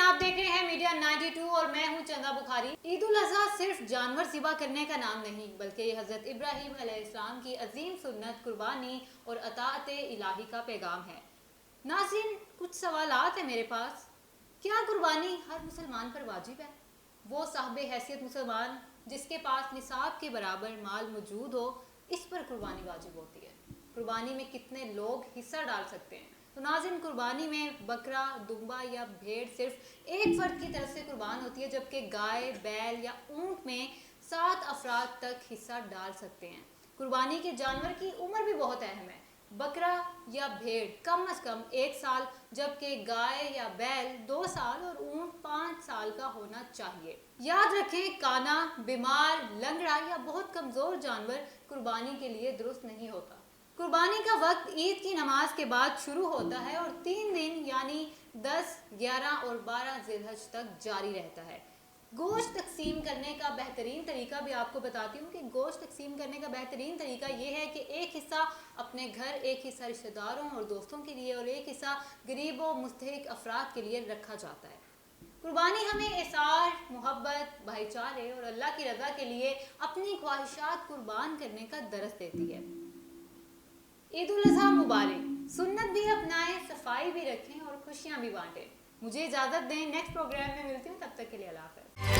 आप देख रहे हैं मीडिया 92 और मैं हूं चंदा बुखारी। ईद उल अजहा सिर्फ जानवर ज़िबा करने का नाम नहीं, बल्कि ये हज़रत इब्राहीम अलैहिस्सलाम की अजीम सुन्नत कुर्बानी और अताअत इलाही का पैगाम है। नाज़रीन, कुछ सवालात है मेरे पास। क्या कुर्बानी हर मुसलमान पर वाजिब है? वो साहब हैसियत मुसलमान जिसके पास निसाब के बराबर माल मौजूद हो, इस पर कुर्बानी वाजिब होती है। कुर्बानी में कितने लोग हिस्सा डाल सकते हैं? तो नाज़रीन, कुर्बानी में बकरा, दुम्बा या भेड़ सिर्फ एक फ़र्द की तरफ से कुर्बान होती है, जबकि गाय, बैल या ऊँट में 7 अफराद तक हिस्सा डाल सकते हैं। कुर्बानी के जानवर की उम्र भी बहुत अहम है। बकरा या भेड़ कम अज़ कम 1 साल, जबकि गाय या बैल 2 साल और ऊँट 5 साल का होना चाहिए। याद रखें, काना, बीमार, लंगड़ा या बहुत कमज़ोर जानवर कुर्बानी के लिए दुरुस्त नहीं होता। कुर्बानी का वक्त ईद की नमाज के बाद शुरू होता है और 3 दिन यानी 10, 11 और 12 ज़िलहज तक जारी रहता है। गोश्त तकसीम करने का बेहतरीन तरीका भी आपको बताती हूँ कि गोश्त तकसीम करने का बेहतरीन तरीका ये है कि एक हिस्सा अपने घर, एक हिस्सा रिश्तेदारों और दोस्तों के लिए और एक हिस्सा गरीब व मुस्तहिक अफराद के लिए रखा जाता है। कुर्बानी हमें एसार, मोहब्बत, भाईचारे और अल्लाह की रज़ा के लिए अपनी ख्वाहिशात कुर्बान करने का दरस देती है। ईद उल अजहा मुबारक। सुन्नत भी अपनाएं, सफाई भी रखें और खुशियां भी बांटें। मुझे इजाज़त दें, नेक्स्ट प्रोग्राम में मिलती हूँ, तब तक के लिए अल्लाह हाफ़िज़।